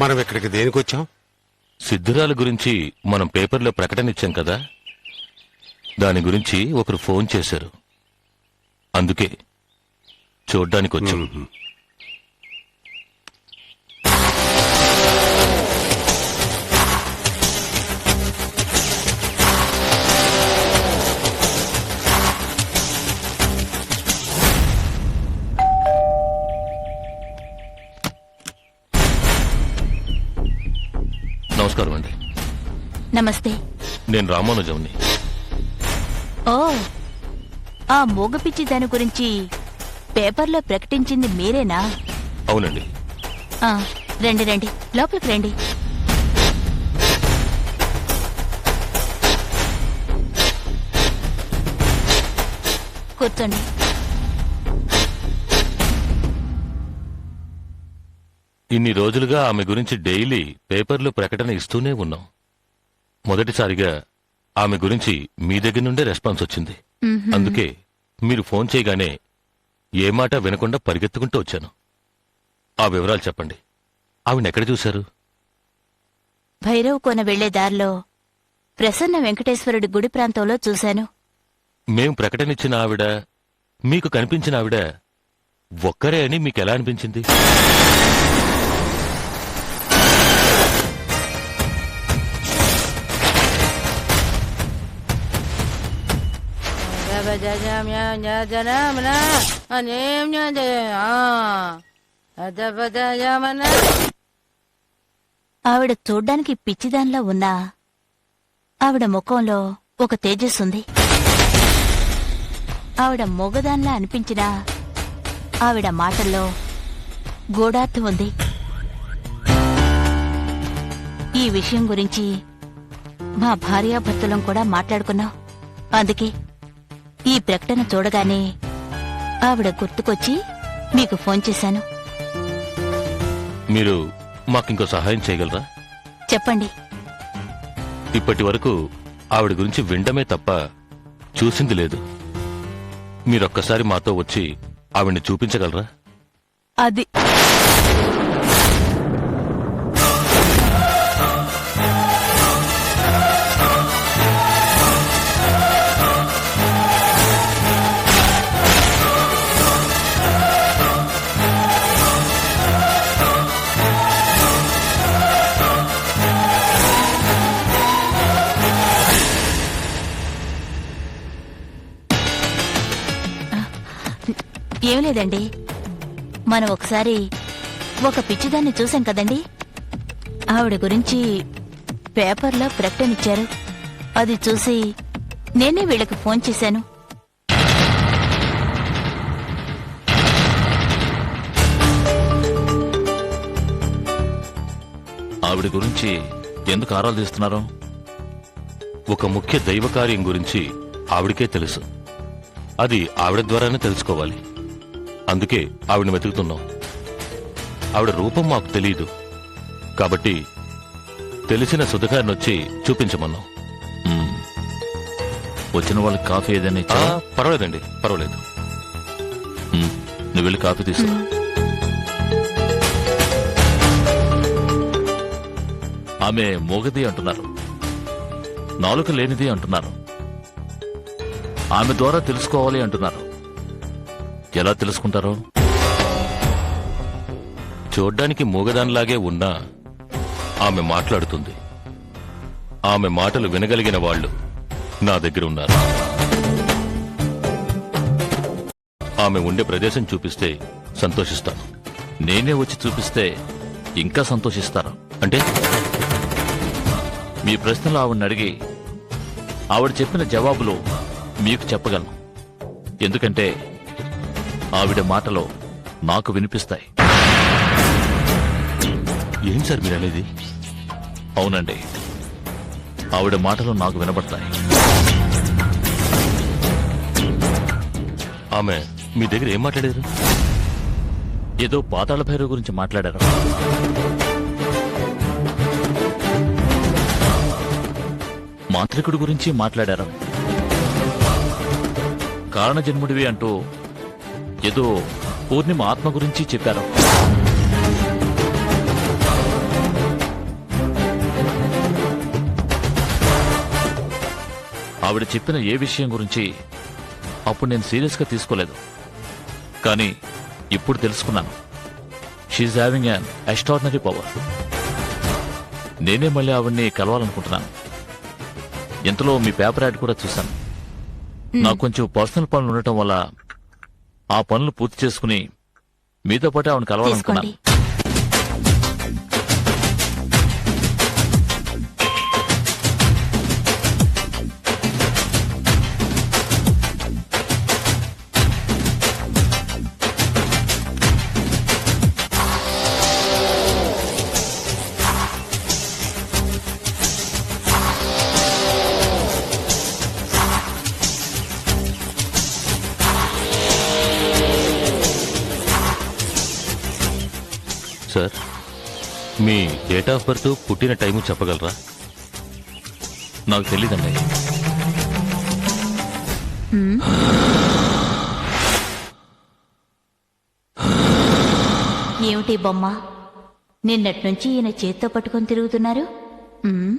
మనం ఇక్కడికి దేనికి వచ్చాం? సిద్ధురాల గురించి మనం పేపర్లో ప్రకటన ఇచ్చాం కదా, దాని గురించి ఒకరు ఫోన్ చేశారు. అందుకే చూడ్డానికి వచ్చాం. నమస్కారం అండి. నమస్తే. నేను రామానుజంని. ఓ, ఆ మూగపిచ్చి దాని గురించి పేపర్లో ప్రకటించింది మీరేనా? అవునండి. ఆ, రండి రండి, లోపలికి రండి. కూర్చోండి. ఇన్ని రోజులుగా ఆమె గురించి డైలీ పేపర్లో ప్రకటన ఇస్తూనే ఉన్నాం. మొదటిసారిగా ఆమె గురించి మీ దగ్గర నుండే రెస్పాన్స్ వచ్చింది. అందుకే మీరు ఫోన్ చేయగానే ఏ మాట వినకుండా పరిగెత్తుకుంటూ వచ్చాను. ఆ వివరాలు చెప్పండి. ఆవిడెక్కడ చూశారు? భైరవ్ కోన వెళ్లే దారిలో ప్రసన్న వెంకటేశ్వరుడి గుడి ప్రాంతంలో చూశాను. మేం ప్రకటనిచ్చిన ఆవిడ, మీకు కనిపించిన ఆవిడ ఒక్కరే అని మీకెలా అనిపించింది? ఆవిడ చూడ్డానికి పిచ్చిదానిలా ఉన్నా ఆవిడ ముఖంలో ఒక తేజస్సుంది. ఆవిడ మొగదాన్లా అనిపించినా ఆవిడ మాటల్లో గూఢార్థం ఉంది. ఈ విషయం గురించి మా భార్యాభర్తలం కూడా మాట్లాడుకున్నాం. అందుకే ఈ ప్రకటన చూడగానే ఆవిడ గుర్తుకొచ్చి మీకు ఫోన్ చేశాను. మీరు మాకింకో సహాయం చేయగలరా? చెప్పండి. ఇప్పటి వరకు ఆవిడ గురించి వినడమే తప్ప చూసింది లేదు. మీరొక్కసారి మాతో వచ్చి ఆవిడ్ని చూపించగలరా? అది ఏం లేదండి, మనం ఒకసారి ఒక పిచ్చిదాన్ని చూసాం కదండి. ఆవిడ గురించి పేపర్లో ప్రకటనిచ్చారు. అది చూసి నేనే వీళ్ళకి ఫోన్ చేశాను. ఆవిడ గురించి ఎందుకు ఆరాలు తీస్తున్నారు? ఒక ముఖ్య దైవ కార్యం గురించి ఆవిడకే తెలుసు. అది ఆవిడ ద్వారానే తెలుసుకోవాలి. అందుకే ఆవిడని వెతుకుతున్నాం. ఆవిడ రూపం మాకు తెలియదు కాబట్టి తెలిసిన సుధగారినొచ్చి చూపించమన్నాం. వచ్చిన వాళ్ళకి కాఫీ ఏదైనా ఇచ్చా? పర్వాలేదండి, పర్వాలేదు. నువ్వు వెళ్ళి కాఫీ తీసుకురా. ఆమె మోగది అంటున్నారు, నాలుక లేనిది అంటున్నారు, ఆమె ద్వారా తెలుసుకోవాలి అంటున్నారు. ఎలా తెలుసుకుంటారో? చూడ్డానికి మూగదానిలాగే ఉన్నా ఆమె మాట్లాడుతుంది. ఆమె మాటలు వినగలిగిన వాళ్ళు నా దగ్గర ఉన్నారు. ఆమె ఉండే ప్రదేశం చూపిస్తే సంతోషిస్తాను. నేనే వచ్చి చూపిస్తే ఇంకా సంతోషిస్తారు. అంటే మీ ప్రశ్నలు ఆవిడని అడిగి ఆవిడ చెప్పిన జవాబులు మీకు చెప్పగలను. ఎందుకంటే ఆవిడ మాటలో నాకు వినిపిస్తాయి. ఏం సార్ మీరు అనేది? అవునండి, ఆవిడ మాటలు నాకు వినబడతాయి. ఆమె మీ దగ్గర ఏం మాట్లాడారు? ఏదో పాతాళ భైరవ గురించి మాట్లాడారు. మాంత్రికుడి గురించి మాట్లాడారు. కారణజన్ముడివి అంటూ ఏదో పూర్ణిమ ఆత్మ గురించి చెప్పారు. ఆవిడ చెప్పిన ఏ విషయం గురించి అప్పుడు నేను సీరియస్గా తీసుకోలేదు. కానీ ఇప్పుడు తెలుసుకున్నాను. She having an extraordinary power. నేనే మళ్ళీ ఆవిడ్ని కలవాలనుకుంటున్నాను. ఇంతలో మీ పేపర్ యాడ్ కూడా చూశాను. నాకు కొంచెం పర్సనల్ పనులు ఉండటం వల్ల ఆ పనులు పూర్తి చేసుకుని మీతో పాటు ఆవిడని కలవాలనుకున్నాను. తీసుకోండి. Sir, me date of birth, పుట్టిన టైము చెప్పగలరా? నాకు తెలీదండి. ఏమిటి బొమ్మ? నిన్నటి నుంచి ఈయన చేత్తో పట్టుకొని తిరుగుతున్నారు. ఉమ్,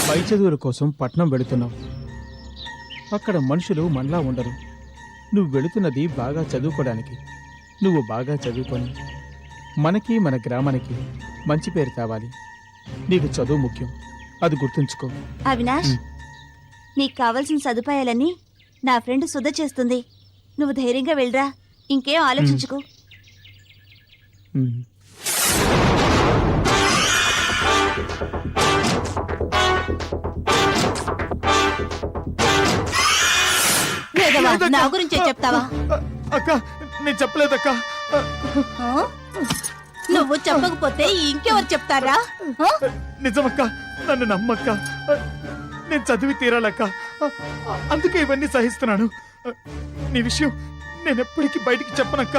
పై చదువుల కోసం పట్నం వెళుతున్నావు. అక్కడ మనుషులు మనలా ఉండరు. నువ్వు వెళుతున్నది బాగా చదువుకోవడానికి. నువ్వు బాగా చదువుకొని మనకి మన గ్రామానికి మంచి పేరు కావాలి. నీకు చదువు ముఖ్యం, అది గుర్తుంచుకో. అవినాష్, నీకు కావలసిన సదుపాయాలన్నీ నా ఫ్రెండ్ సుధ చేస్తుంది. నువ్వు ధైర్యంగా వెళ్ళరా, ఇంకేం ఆలోచించుకో. ఉమ్. వేదవా, నా గురించే చెప్తావా? అక్క, నేను చెప్పలేదక్క. ఆ? నువ్వు చెప్పకపోతే ఇంకెవరు చెప్తారా? ఆ? నిజమక్క, నన్ను నమ్మక్క. నేను చదివి తీరాలక్క, అందుకే ఇవన్నీ సహిస్తున్నాను. నీ విషయం నేను ఎప్పటికీ బయటికి చెప్పనక్క.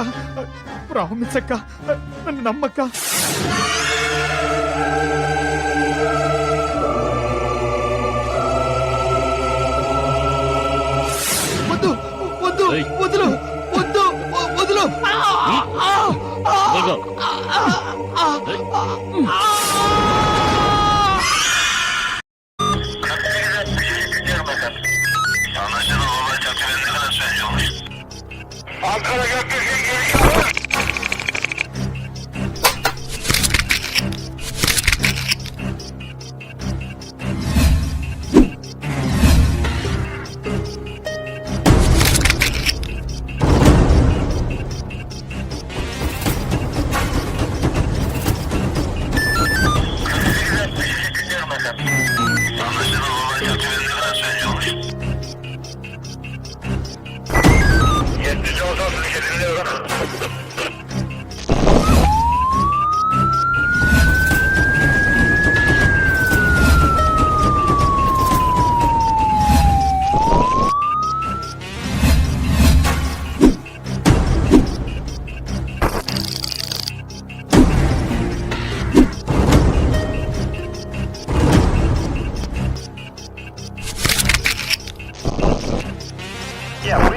ప్రామిస్ అక్క, నన్ను నమ్మక్క. వద్దు వద్దు, ఏయ్. వదులు వద్దు, వదులు. ఇదిగో.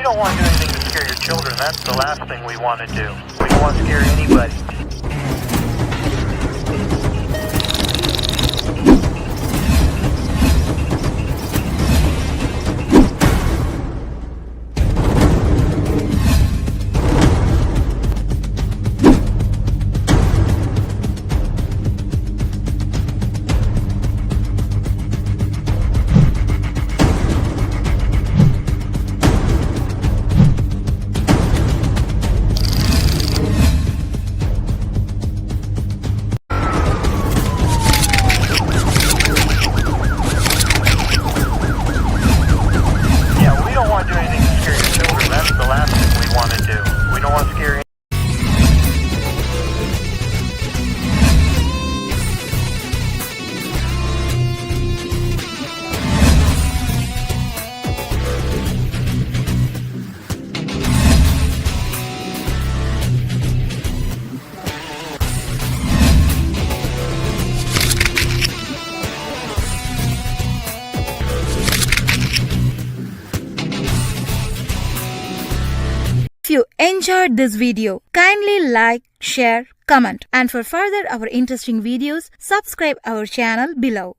don't want to do anything to scare your children. That's the last thing we want to do. We don't want to scare anybody. Yeah, we don't want to do anything to scare your children. That's the last thing we want to do. We don't want to scare If you enjoyed this video, kindly like, share, comment, and for further our interesting videos, subscribe our channel below.